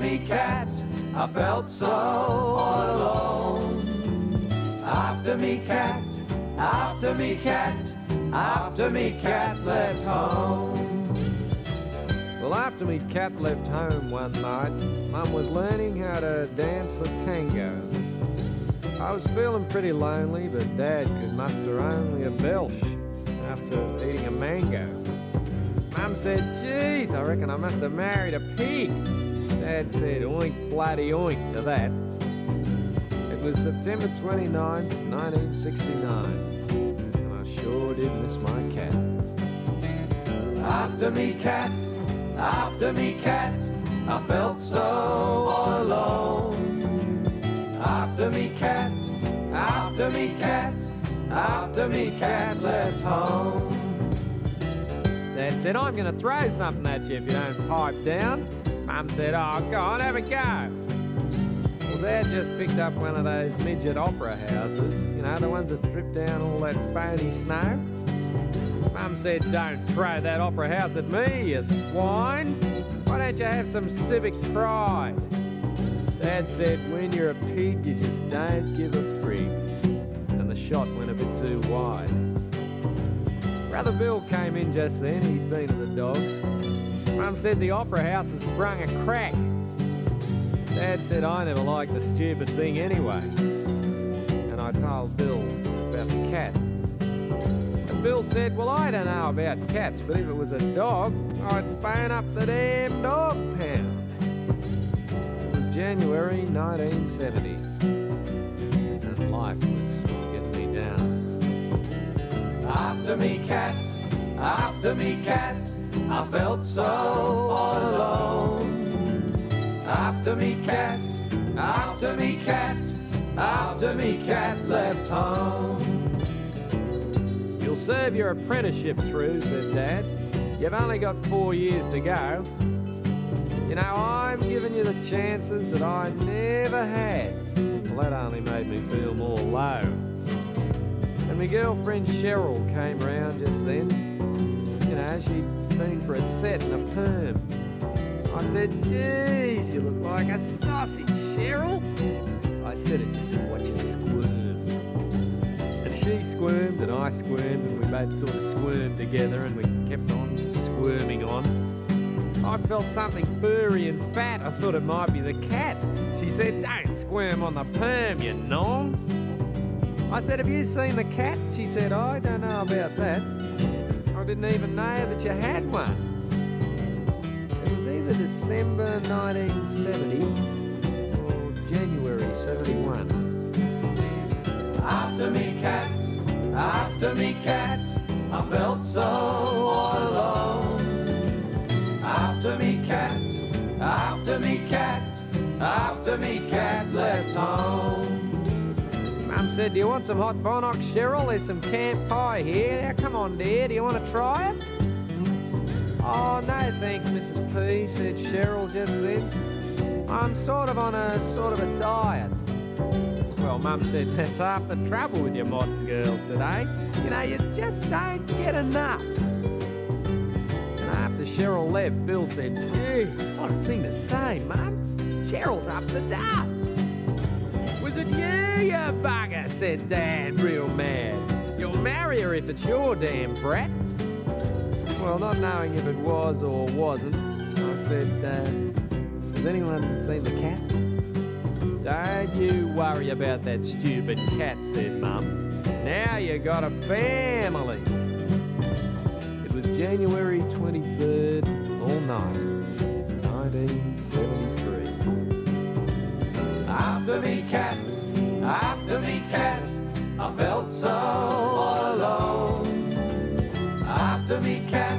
me cat, I felt so all alone. After me cat, after me cat, after me cat left home. Well, after me cat left home one night, Mum was learning how to dance the tango. I was feeling pretty lonely, but Dad could muster only a belch after eating a mango. Mum said, geez, I reckon I must have married a pig. Dad said, oink bloody oink to that. It was September 29th, 1969, and I sure did miss my cat. After me cat, after me cat, I felt so all alone. After me cat, after me cat, after me cat left home. Dad said, I'm going to throw something at you if you don't pipe down. Mum said, oh, go on, have a go. Well, Dad just picked up one of those midget opera houses, you know, the ones that drip down all that phony snow. Mum said, don't throw that opera house at me, you swine. Why don't you have some civic pride? Dad said, when you're a pig, you just don't give a frig. And the shot went a bit too wide. Brother Bill came in just then, he'd been to the dogs. Mum said the opera house has sprung a crack. Dad said I never liked the stupid thing anyway. And I told Bill about the cat. And Bill said, well, I don't know about cats, but if it was a dog, I'd phone up the damn dog pound. It was January 1970, and life was getting me down. After me cat, after me cat, I felt so all alone. After me cat, after me cat, after me cat left home. You'll serve your apprenticeship through, said Dad. You've only got 4 years to go. You know, I'm giving you the chances that I never had. Well, that only made me feel more low. And my girlfriend Cheryl came round just then. You know, she'd been for a set and a perm. I said, geez, you look like a sausage, Cheryl. I said it just to watch you squirm. And she squirmed and I squirmed and we both sort of squirmed together and we kept on squirming on. I felt something furry and fat. I thought it might be the cat. She said, don't squirm on the perm, you nong. I said, have you seen the cat? She said, I don't know about that. I didn't even know that you had one. It was either December 1970 or January 71. After me cat, after me cat, I felt so all alone. After me cat, after me cat, after me cat left home. Mum said, do you want some hot bonnock, Cheryl? There's some camp pie here. Now, come on, dear, do you want to try it? Oh, no thanks, Mrs. P, said Cheryl just then. I'm sort of on a diet. Well, Mum said, that's half the trouble with you modern girls today. You know, you just don't get enough. And after Cheryl left, Bill said, geez, what a thing to say, Mum. Cheryl's up the duff. Was it you, you bugger, said Dad, real mad. You'll marry her if it's your damn brat. Well, not knowing if it was or wasn't, I said, has anyone seen the cat? Don't you worry about that stupid cat, said Mum. Now you got a family. It was January 23rd, all night, 1973. After me cat, I felt so all alone. After me cat,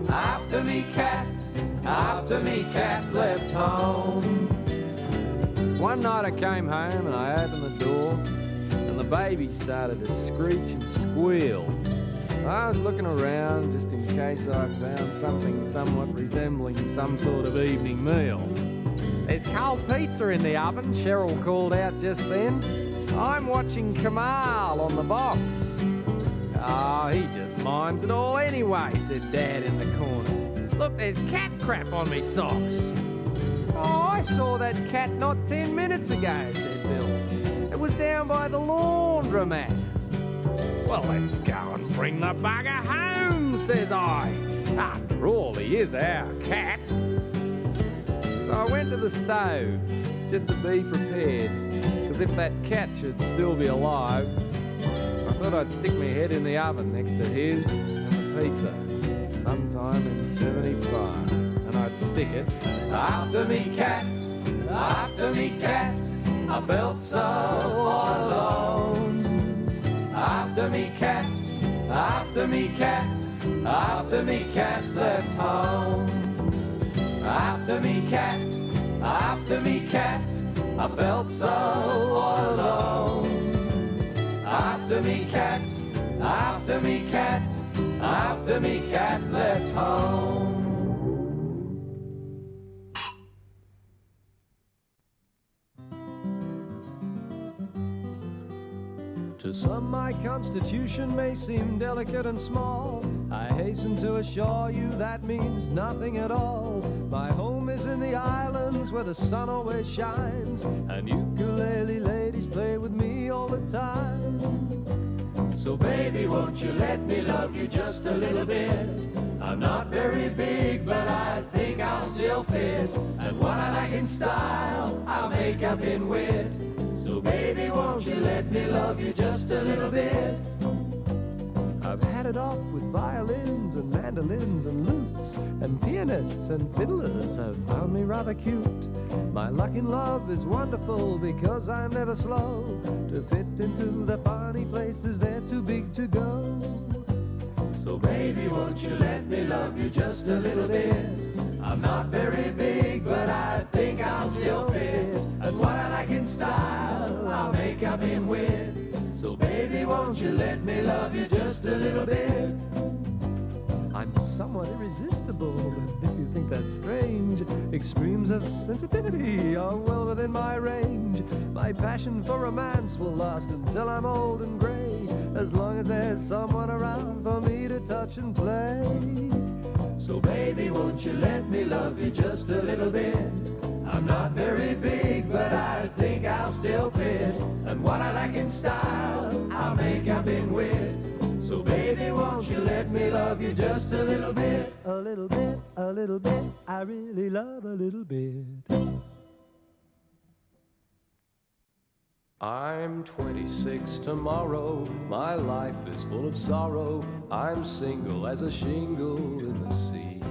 after me cat, after me cat left home. One night I came home and I opened the door and the baby started to screech and squeal. I was looking around just in case I found something somewhat resembling some sort of evening meal. There's cold pizza in the oven, Cheryl called out just then. I'm watching Kamal on the box. Oh, he just minds it all anyway, said Dad in the corner. Look, there's cat crap on me socks. Oh, I saw that cat not 10 minutes ago, said Bill. It was down by the laundromat. Well, let's go and bring the bugger home, says I. After all, he is our cat. So I went to the stove, just to be prepared, because if that cat should still be alive, I thought I'd stick my head in the oven next to his and the pizza, sometime in 75, and I'd stick it. After me cat, I felt so alone. After me cat, after me cat, after me cat left home. After me cat, I felt so alone. After me cat, after me cat, after me cat left home. To some my constitution may seem delicate and small. I hasten to assure you that means nothing at all. My home is in the islands where the sun always shines, and ukulele ladies play with me all the time. So baby, won't you let me love you just a little bit? I'm not very big, but I think I'll still fit. And what I like in style, I'll make up in wit. So baby, won't you let me love you just a little bit? I've had it off with violins and mandolins and lutes, and pianists and fiddlers have found me rather cute. My luck in love is wonderful because I'm never slow to fit into the funny places they're too big to go. So baby, won't you let me love you just a little bit? I'm not very big, but I think I'll still fit. And what I like in style, I'll make up in wit. So baby, won't you let me love you just a little bit? I'm somewhat irresistible, and if you think that's strange, extremes of sensitivity are well within my range. My passion for romance will last until I'm old and grey, as long as there's someone around for me to touch and play. So baby, won't you let me love you just a little bit? I'm not very big, but I think I'll still fit. And what I like in style, I'll make up in wit. So baby, won't you let me love you just a little bit? A little bit, a little bit, I really love a little bit. I'm 26 tomorrow, my life is full of sorrow. I'm single as a shingle in the sea.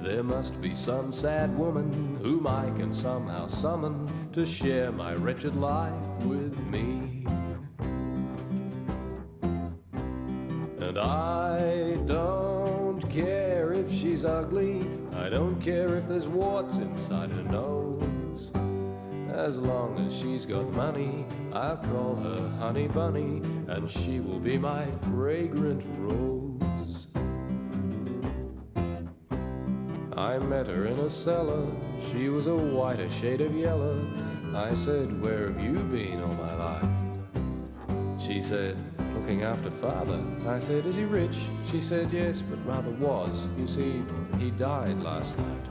There must be some sad woman whom I can somehow summon to share my wretched life with me. And I don't care if she's ugly, I don't care if there's warts inside her nose. As long as she's got money, I'll call her Honey Bunny, and she will be my fragrant rose. I met her in a cellar, she was a whiter shade of yellow. I said, where have you been all my life? She said, looking after father. I said, is he rich? She said, yes, but rather was. You see, he died last night.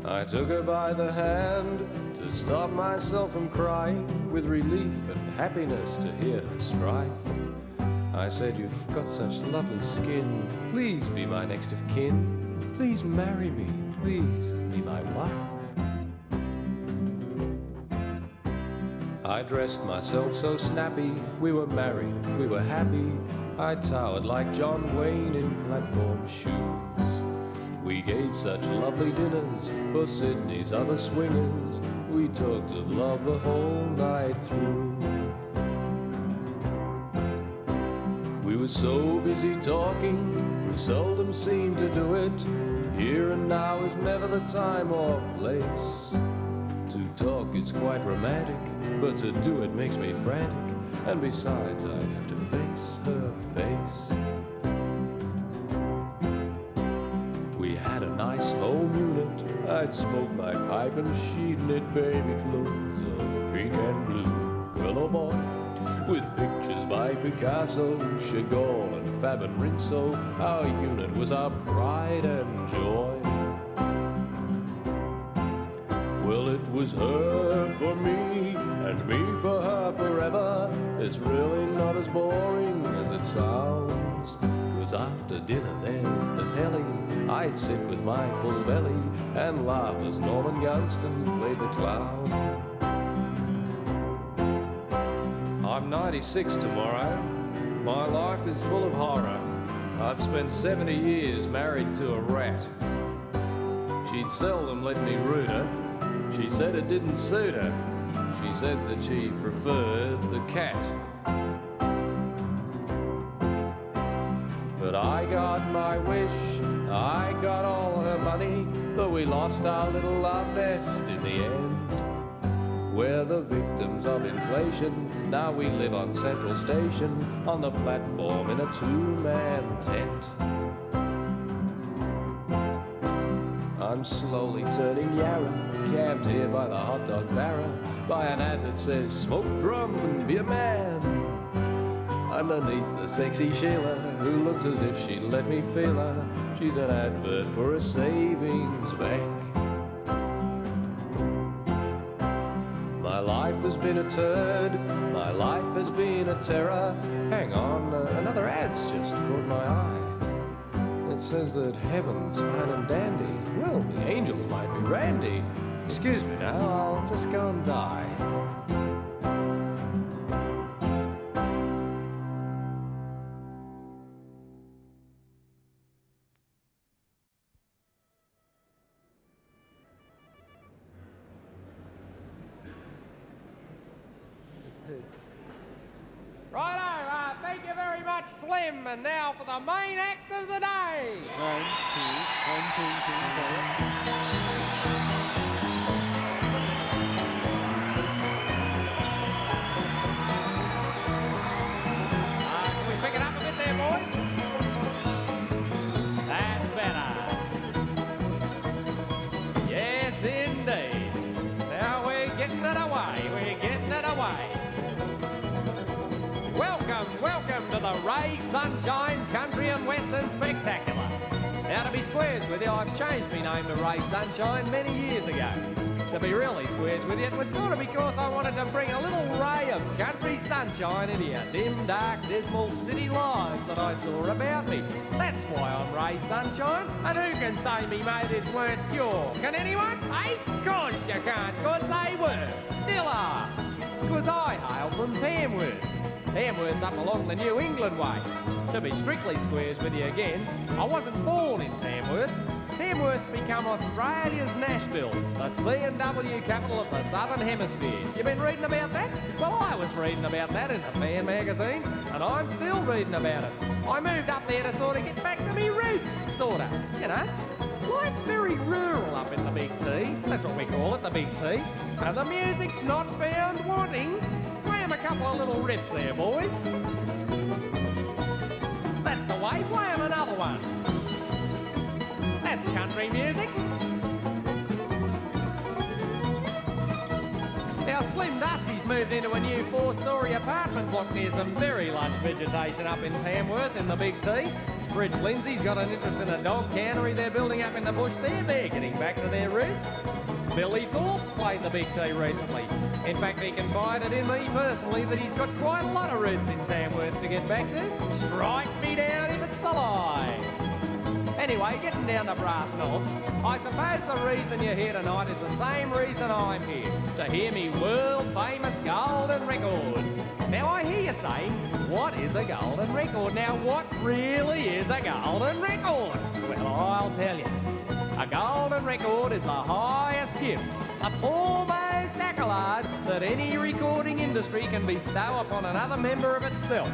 I took her by the hand to stop myself from crying, with relief and happiness to hear her strife. I said, you've got such lovely skin, please be my next of kin. Please marry me, please be my wife. I dressed myself so snappy, we were married, we were happy. I towered like John Wayne in platform shoes. We gave such lovely dinners for Sydney's other swingers. We talked of love the whole night through. We were so busy talking, we seldom seemed to do it. Here and now is never the time or place. To talk is quite romantic, but to do it makes me frantic. And besides, I'd have to face her face. We had a nice home unit, I'd smoke my pipe and she'd knit baby clothes of pink and blue. Girl or boy, with pictures by Picasso, Chagall and Fab and Rinso, our unit was our pride and joy. it was her for me and me for her forever, it's really not as boring as it sounds. 'Cause after dinner there's the telly, I'd sit with my full belly and laugh as Norman Gunston played the clown. I'm 96 tomorrow. My life is full of horror. I've spent 70 years married to a rat. She'd seldom let me root her. She said it didn't suit her. She said that she preferred the cat. But I got my wish, I got all her money, but we lost our little love nest in the end. We're the victims of inflation, now we live on Central Station, on the platform in a two-man tent. I'm slowly turning yarra, camped here by the hot dog barra, by an ad that says, smoke drum and be a man. Underneath the sexy Sheila, who looks as if she'd let me feel her, she's an advert for a savings bank. My life has been a turd, my life has been a terror. Hang on, another ad's just caught my eye. It says that heaven's fine and dandy. Well, the angels might be randy. Excuse me now, I'll just go and die. Righto, thank you very much, Slim. And now for the main act of the day. 1, 2, 1, 2, 3, 4. Can we pick it up a bit there, boys? That's better. Yes, indeed. Now we're getting it away. We're getting it away. Welcome to the Ray Sunshine Country and Western Spectacular. Now, to be squares with you, I've changed my name to Ray Sunshine many years ago. To be really squares with you, it was sort of because I wanted to bring a little ray of country sunshine into your dim, dark, dismal city lives that I saw about me. That's why I'm Ray Sunshine. And who can say me motives weren't pure? Can anyone? Hey, course you can't, 'cause they were, still are. 'Cause I hail from Tamworth. Tamworth's up along the New England way. To be strictly squares with you again, I wasn't born in Tamworth. Tamworth's become Australia's Nashville, the C&W capital of the Southern Hemisphere. You been reading about that? Well, I was reading about that in the fan magazines, and I'm still reading about it. I moved up there to sort of get back to me roots, sort of, you know. Life's very rural up in the Big T. That's what we call it, the Big T. And the music's not found wanting. Play 'em a couple of little riffs there, boys. That's the way. Play 'em another one. That's country music. Now, Slim Dusty's moved into a new 4-storey apartment block near some very lush vegetation up in Tamworth in the Big T. Bridge Lindsay's got an interest in a dog cannery they're building up in the bush there. They're getting back to their roots. Billy Thorpe's played the Big T recently. In fact, he confided in me personally that he's got quite a lot of roots in Tamworth to get back to. Strike me down if it's a lie. Anyway, getting down to brass knobs, I suppose the reason you're here tonight is the same reason I'm here, to hear me world-famous golden record. Now, I hear you saying, what is a golden record? Now, what really is a golden record? Well, I'll tell you. A golden record is the highest gift, a foremost accolade that any recording industry can bestow upon another member of itself.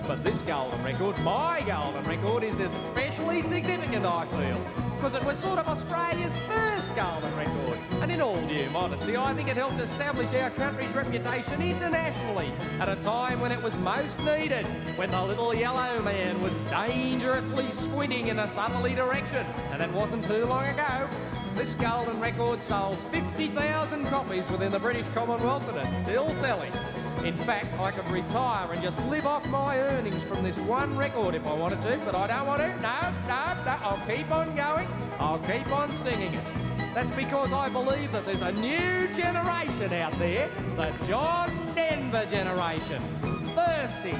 But this golden record, my golden record, is especially significant, I feel, because it was sort of Australia's first golden record. And in all due modesty, I think it helped establish our country's reputation internationally at a time when it was most needed, when the little yellow man was dangerously squinting in a southerly direction. And it wasn't too long ago. This golden record sold 50,000 copies within the British Commonwealth, and it's still selling. In fact, I could retire and just live off my earnings from this one record if I wanted to, but I don't want to. No. I'll keep on going. I'll keep on singing it. That's because I believe that there's a new generation out there, the John Denver generation. Thirsty,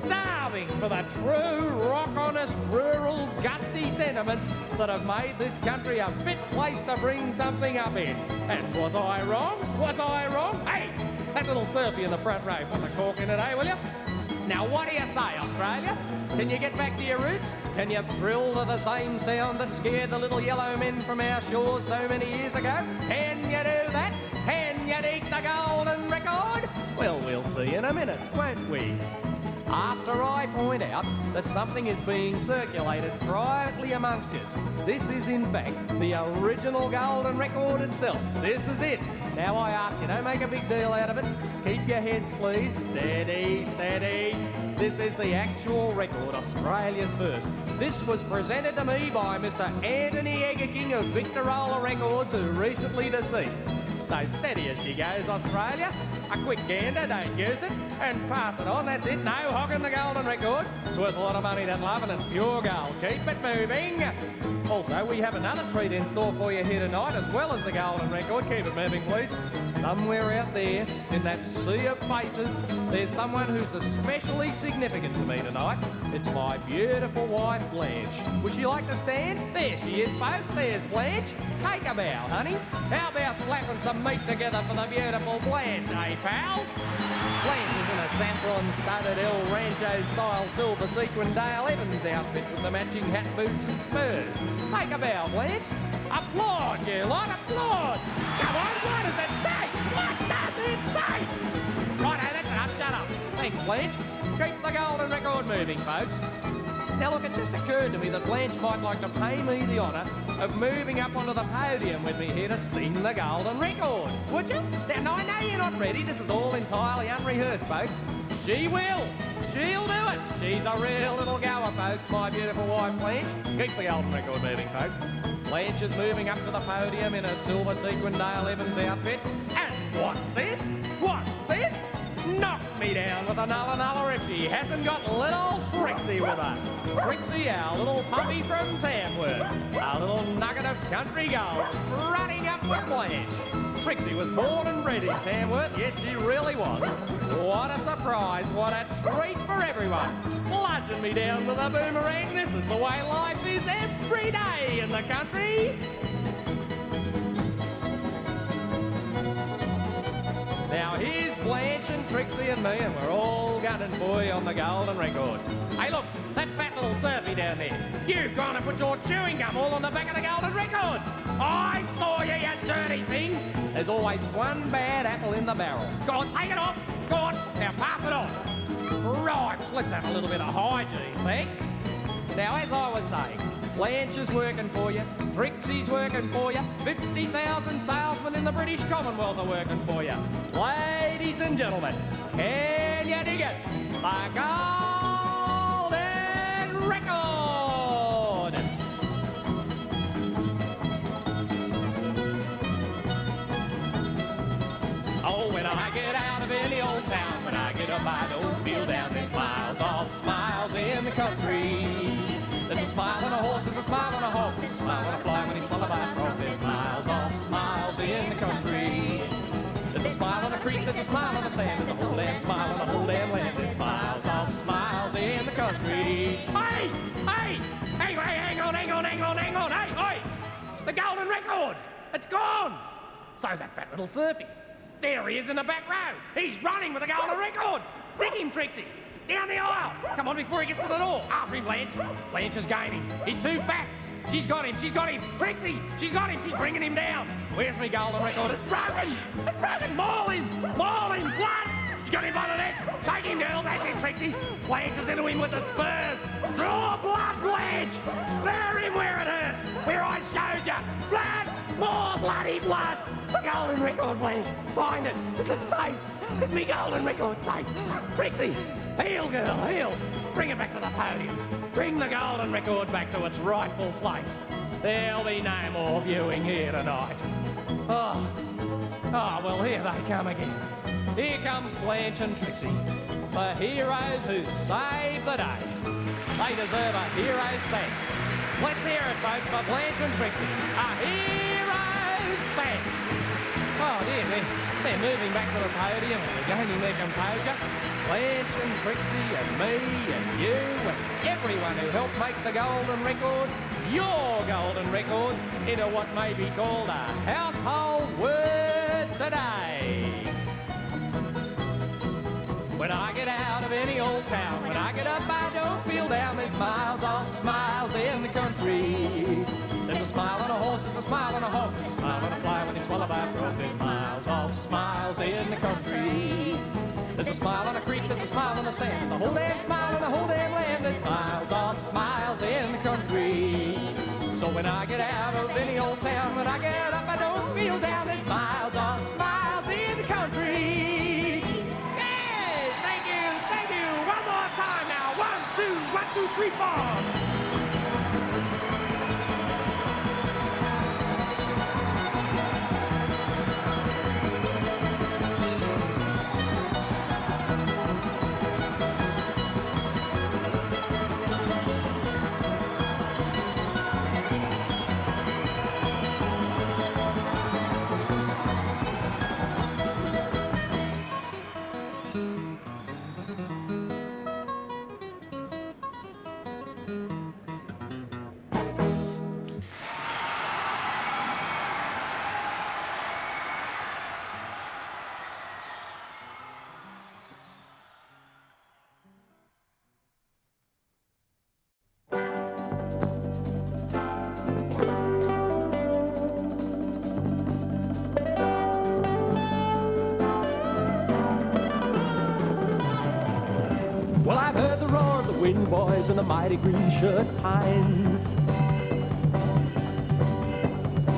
starving for the true, rock-honest, rural, gutsy sentiments that have made this country a fit place to bring something up in. And was I wrong? Was I wrong? Hey, that little surfy in the front row, put the cork in it, eh, will you? Now, what do you say, Australia? Can you get back to your roots? Can you thrill to the same sound that scared the little yellow men from our shores so many years ago? Can you do that? Can you beat the golden record? Well, we'll see in a minute, won't we? After I point out that something is being circulated privately amongst us. This is, in fact, the original golden record itself. This is it. Now I ask you, don't make a big deal out of it. Keep your heads, please. Steady, steady. This is the actual record, Australia's first. This was presented to me by Mr. Anthony Eggerking of Victorola Records, who recently deceased. So steady as she goes, Australia. A quick gander, don't use it, and pass it on, that's it. No hogging the golden record. It's worth a lot of money, that love, and it's pure gold. Keep it moving. Also, we have another treat in store for you here tonight, as well as the golden record. Keep it moving, please. Somewhere out there, in that sea of faces, there's someone who's especially significant to me tonight. It's my beautiful wife, Blanche. Would she like to stand? There she is, folks. There's Blanche. Take a bow, honey. How about slapping some meat together for the beautiful Blanche, eh, pals? Blanche is in a saffron-studded El Rancho-style silver sequin Dale Evans outfit with the matching hat, boots and spurs. Take a bow, Blanche. Applaud, you lot, applaud. Come on, what does it take? What does it take? Righto, that's enough, shut up. Thanks, Blanche. Keep the golden record moving, folks. Now look, it just occurred to me that Blanche might like to pay me the honour of moving up onto the podium with me here to sing the golden record. Would you? Now, I know you're not ready. This is all entirely unrehearsed, folks. She will. She'll do it. She's a real little goer, folks, my beautiful wife, Blanche. Keep the golden record moving, folks. Blanche is moving up to the podium in a silver sequin Dale Evans outfit. And what's this? What's this? Knock me down with a nulla if she hasn't got little Trixie with her. Trixie, our little puppy from Tamworth. Our little nugget of country gold strutting up with Blanche. Trixie was born and bred in Tamworth. Yes, she really was. What a surprise. What a treat for everyone. Bludgeon me down with a boomerang. This is the way life is every day in the country. Now here's Blanche and Trixie and me, and we're all gunning for you on the golden record. Hey look, that fat little surfy down there. You've gone and put your chewing gum all on the back of the golden record. I saw you, you dirty thing. There's always one bad apple in the barrel. Go on, take it off. Go on, now pass it on. Cripes, let's have a little bit of hygiene, thanks. Now, as I was saying, Blanche is working for you, Trixie's working for you, 50,000 salesmen in the British Commonwealth are working for you. Ladies and gentlemen, can you dig it? The golden record! Oh, when I get out of any old town, when I get up by the old field down, there's miles of smiles in the country. There's a smile on a horse, there's a smile on a hawk, there's a smile on a fly when he's swallowed by a frog. There's miles of smiles in the country. There's a smile on a creek, there's a smile on the sand, there's a whole damn smile on the whole damn land. There's miles of smiles in the country. Hey! Hey! Hey, hang on, hey, oi! The golden record! It's gone! So's that fat little surfy. There he is in the back row. He's running with the golden record. Sick him, Trixie. Down the aisle. Come on before he gets to the door. After him, Blanche. Blanche is gaining. He's too fat. She's got him. Trixie, she's got him. She's bringing him down. Where's me golden record? It's broken. Maul him. Blood. She's got him by the neck. Shake him, girl. That's it, Trixie. Blanche is into him with the spurs. Draw blood, Blanche. Spur him where it hurts. Where I showed you. Blood. More bloody blood. The golden record, Blanche. Find it. Is it safe? Is me golden record safe? Trixie. Heel, girl, heel. Bring it back to the podium. Bring the golden record back to its rightful place. There'll be no more viewing here tonight. Oh, well, here they come again. Here comes Blanche and Trixie, the heroes who saved the day. They deserve a hero's thanks. Let's hear it, folks, for Blanche and Trixie, a hero's They're moving back to the podium and regaining their composure. Blanche and Trixie and me and you and everyone who helped make the golden record, your golden record, into what may be called a household word today. When I get out of any old town, when I get up, I don't feel down. There's miles on smiles in the country. There's a smile on a horse, there's a smile on a hawk, there's a smile on a fly when he's swallowed by a frog. There's miles of smiles in the country. There's a smile on a creek, there's a smile on the sand. The whole damn smile in the whole damn land. There's miles of smiles in the country. So when I get out of any old town, when I get up, I don't feel down. There's miles of smiles in the country. Hey, thank you, thank you. One more time now. 1, 2, 1, 2, 3, 4. Well, I've heard the roar of the wind boys and the mighty green shirt pines,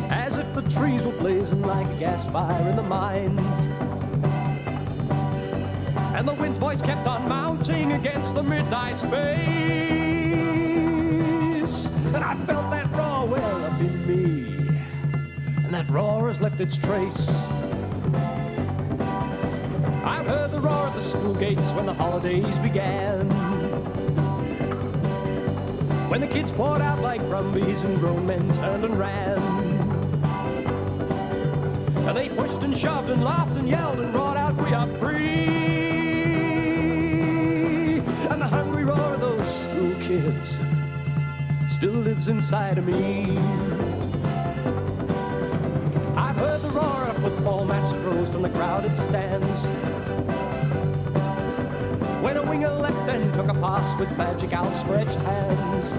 as if the trees were blazing like a gas fire in the mines. And the wind's voice kept on mounting against the midnight space. And I felt that roar well up in me, and that roar has left its trace. I've heard the roar of the school gates when the holidays began, when the kids poured out like brumbies and grown men turned and ran. And they pushed and shoved and laughed and yelled and roared out, "We are free!" And the hungry roar of those school kids still lives inside of me. I've heard the roar of a football match that rose from the crowded stands, when a winger leapt and took a pass with magic outstretched hands.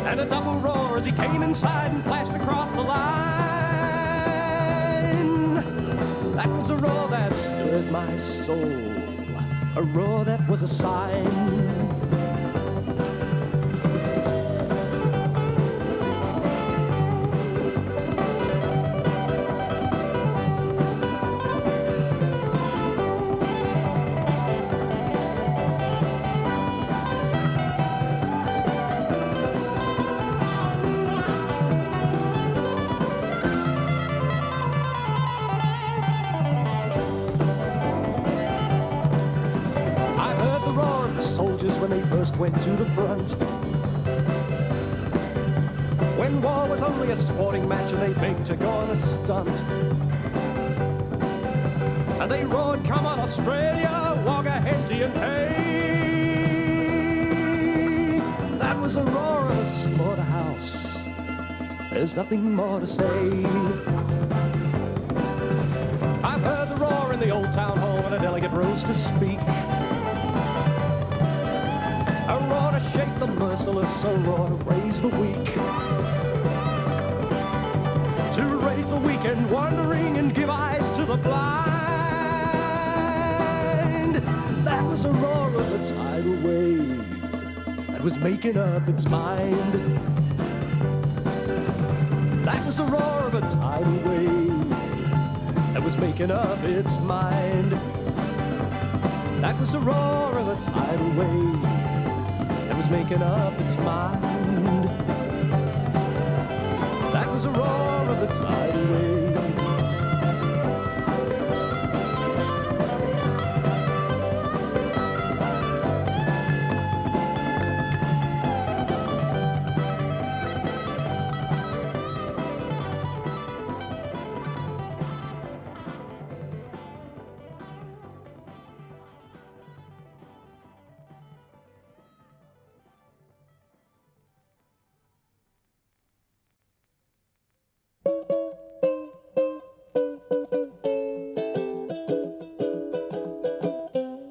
And a double roar as he came inside and flashed across the line. That was a roar that stirred my soul, a roar that was a sign. When they first went to the front, when war was only a sporting match and they begged to go on a stunt. And they roared, "Come on Australia, Wagga-Henty and hey!" That was a roar of a slaughterhouse, there's nothing more to say. I've heard the roar in the old town hall when a delegate rose to speak, a roar to shake the merciless, a roar to raise the weak, to raise the weak and wandering and give eyes to the blind. That was a roar of a tidal wave that was making up its mind. That was a roar of a tidal wave that was making up its mind. That was a roar of a tidal wave that was making up its mind. That was a roar of a tidal wave.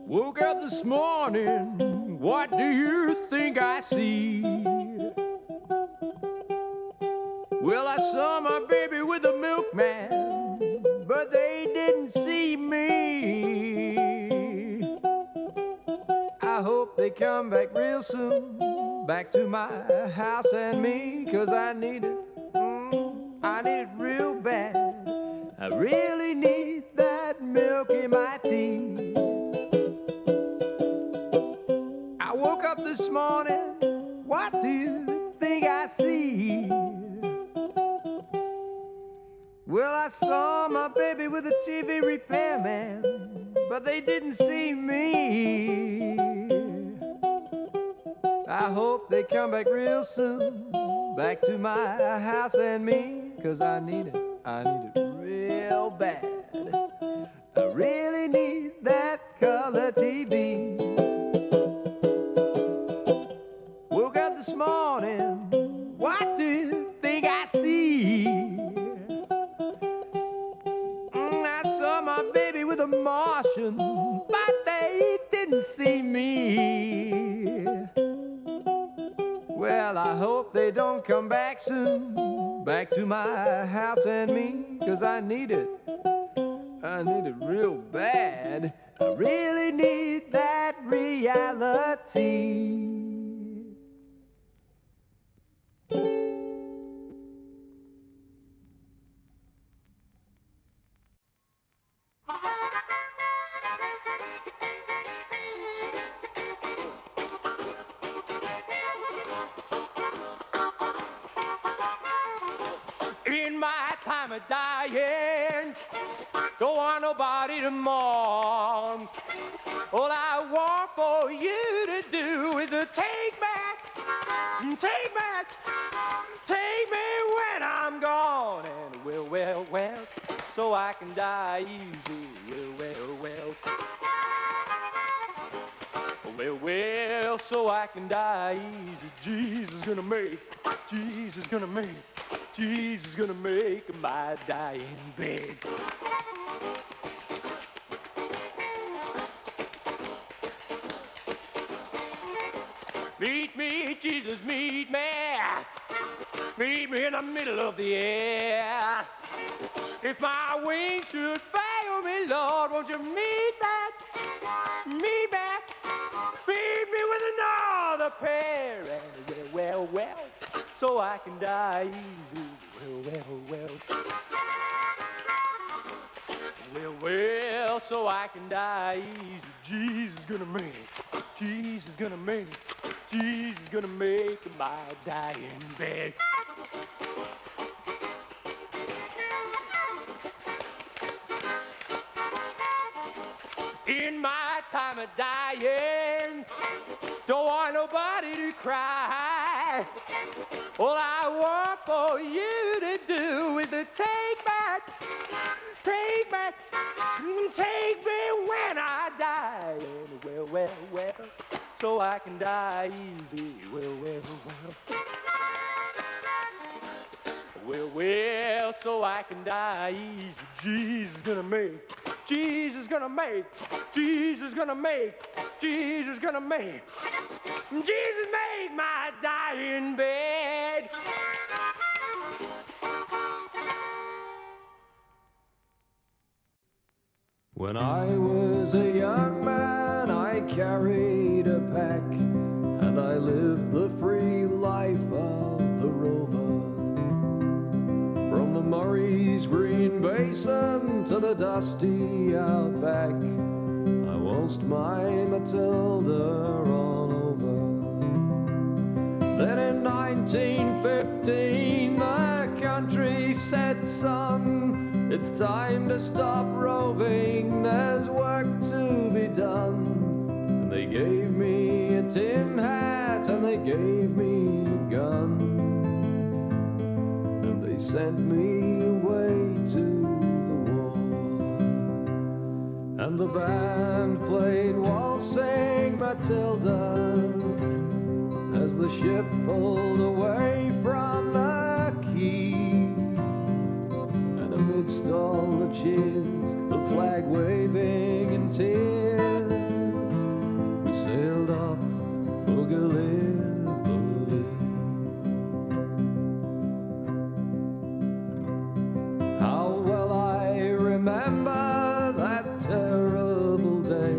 Woke up this morning, what do you think I see? Well, I saw my baby with the milkman, but they didn't see me. I hope they come back real soon, back to my house and me, 'cause I need it, I need it real bad. I really need that milk in my tea. I woke up this morning, what do you think I see? Well, I saw my baby with a TV repairman, but they didn't see me. I hope they come back real soon, back to my house and me, 'cause I need it real bad. I really need that color TV. Woke up this morning, what do you think I see? I saw my baby with a Martian, but they didn't see me. Well, I hope they don't come back soon, back to my house and me, 'cause I need it real bad. I really need that reality. In my time of dying, don't want nobody to mourn. All I want for you to do is to take me when I'm gone. And well, so I can die easy. Well, so I can die easy. Jesus gonna make my dying bed. Meet me, Jesus, meet me. Meet me in the middle of the air. If my wings should fail me, Lord, won't you meet back? Meet me with another pair. And well, so I can die easy. Well, so I can die easy. Jesus gonna make my dying bed. In my time of dying, don't want nobody to cry. All I want for you to do is to take me when I die. And well, so I can die easy. Well, so I can die easy. Jesus gonna make my dying bed. When I was a young man, I carried a pack, and I lived the free life of the rover. From the Murray's green basin to the dusty outback, I waltzed my Matilda on over. Then in 1915, the country said, son, it's time to stop roving, there's work to be done. And they gave me a tin hat and they gave me a gun, and they sent me away to the war. And the band played Waltzing Matilda as the ship pulled away from the quay. amidst all the cheers, the flag waving in tears, we sailed off for Gallipoli. How well I remember that terrible day,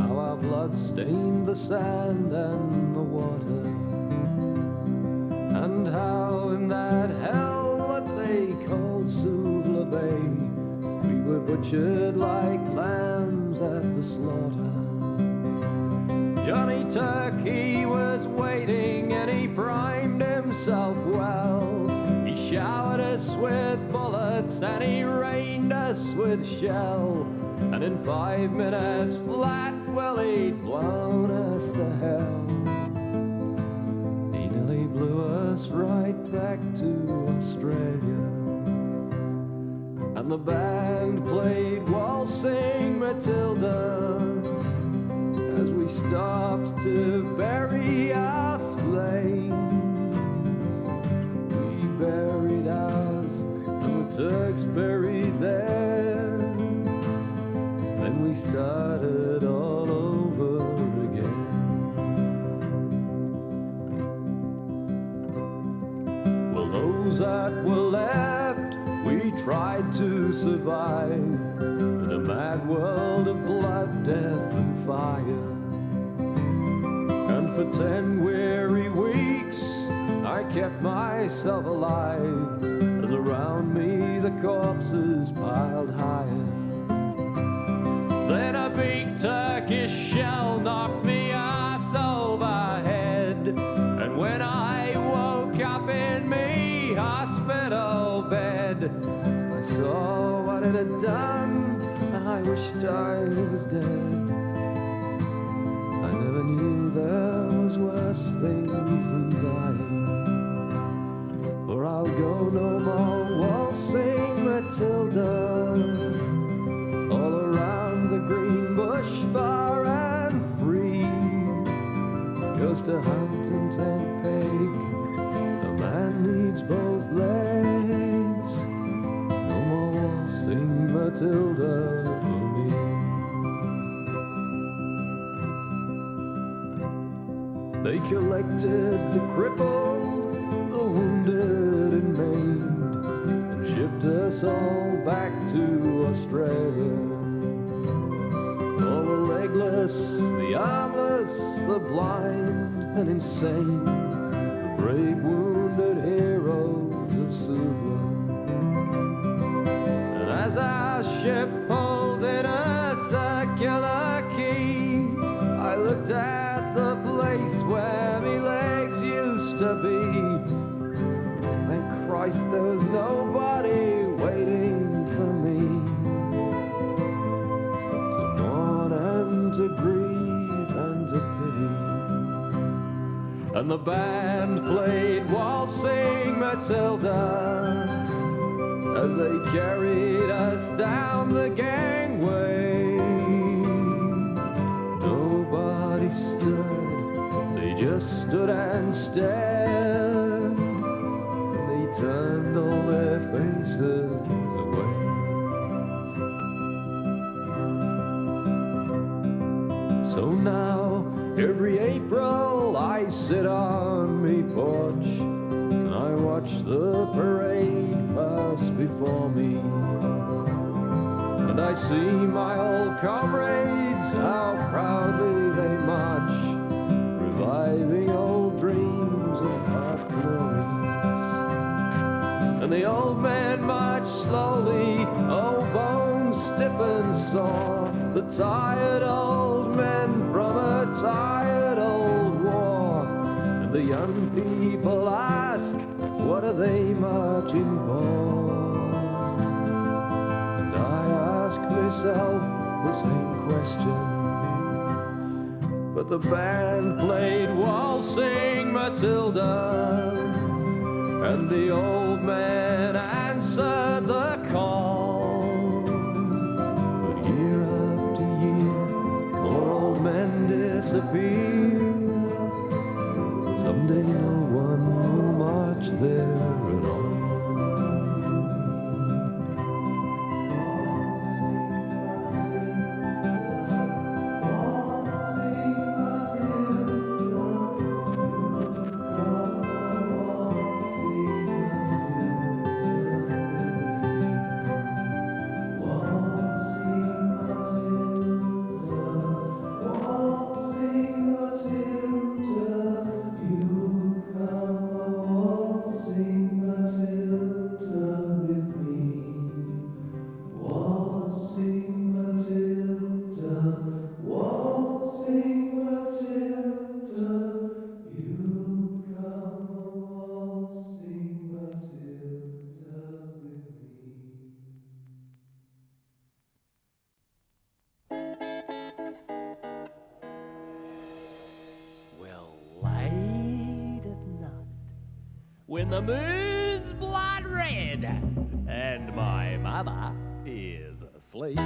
how our blood stained the sand and the water, and how in that hell that they called Suvla Bay, we were butchered like lambs at the slaughter. Johnny Turkey was waiting and he primed himself well. He showered us with bullets and he rained us with shell. And in 5 minutes flat, well, he'd blown us to hell. He nearly blew us right back to Australia. And the band played Waltzing Matilda as we stopped to bury our slain. We buried ours and the Turks buried theirs. Then we started all over again. Well, those that were left, we tried to survive in a mad world of blood, death and fire. And for 10 weary weeks I kept myself alive, as around me the corpses piled higher. Then a big Turkish shell knocked me ass overhead, and when I woke up in me hospital bed, I saw what it had done, and I wished I was dead. I never knew there was worse things than dying, for I'll go no more waltzing Matilda, all around the green bush far and free. Goes to hunt and take peg, a man needs both legs. No more waltzing Matilda for me. They collected the crippled, the wounded and maimed, and shipped us all back to Australia. All the legless, the armless, the blind and insane, the brave wounded heroes of Suvla. And as our ship pulled in a circular key, I looked at the place where me legs used to be. Thank Christ there was nobody waiting for me to mourn and to grieve and to pity. And the band played Waltzing Matilda as they carried us down the gangway. Nobody stood, they just stood and stared. They turned all their faces away. So now, every April, I sit on me porch and I watch the parade pass before me. And I see my old comrades, how proudly they march, reviving old dreams of past glories. And the old men march slowly, old bones stiff and sore, the tired old men from a tired old war. And the young people ask, what are they marching for? And I ask myself the same question. But the band played Waltzing Matilda, and the old man answered the call. But year after year, more old men disappear. Someday no one will march there at all. when the moon's blood red and my mother is asleep,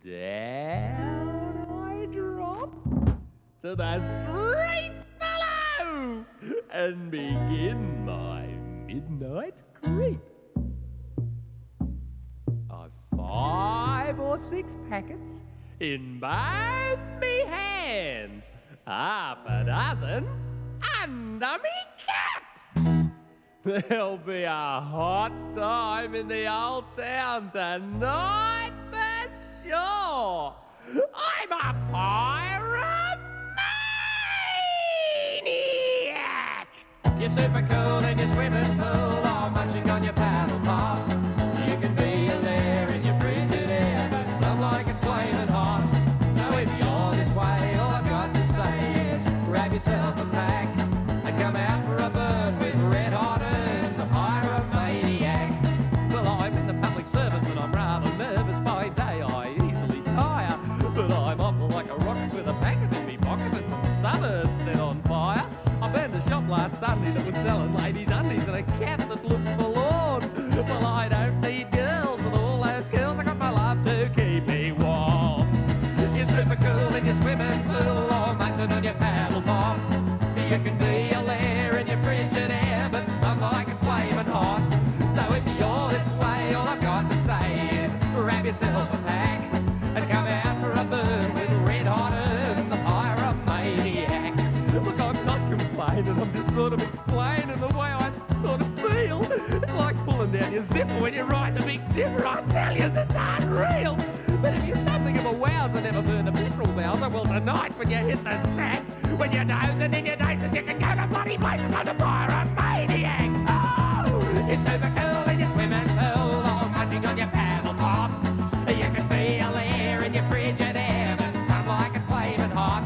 down I drop to the streets below and begin my midnight creep. I've 5 or 6 packets in both me hands, half a dozen under me cap. There'll be a hot time in the old town tonight for sure. I'm a pyromaniac. You're super cool in your swimming pool or munching on your paddle pop. You can be a lair in your frigid air, but some like it flaming hot. So if you're this way, all I've got to say is grab yourself a pack and come out for a burn with red hot and the pyromaniac. Well, I'm in the public service and I'm rather nervous. By day I easily tire, but I'm off like a rocket with a packet in me pocket and some suburbs set on fire. I burned a shop last Sunday that was selling ladies' undies and a cat that looked forlorn. Well, I don't need girls, with all those girls I got my love to keep me warm. You're super cool in your swimming pool or munching on your paddle pop. You can be a lair in your frigid air, but some like it flaming hot. So if you're this way, all I've got to say is grab yourself a pack and come out for a burn with red hot and the pyromaniac. Look, I'm not complaining, I'm just sort of explaining the way I sort of feel. It's like pulling down your zipper when you ride the Big Dipper, I tell you, it's unreal. But if you're something of a wowser, never burned a petrol bowser, well tonight when you hit the sack, when you're dozing in your daces, you can go to bloody places on the pyromaniac. Oh, It's super cool in your swimming pool or munching on your paddle pop. You can be a lair in your frigid air, but some like it flaming hot.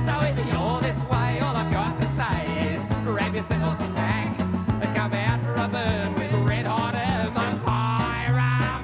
So if you're this way, all I've got to say is grab yourself a pack and come out for a burn with red hot and the pyromaniac.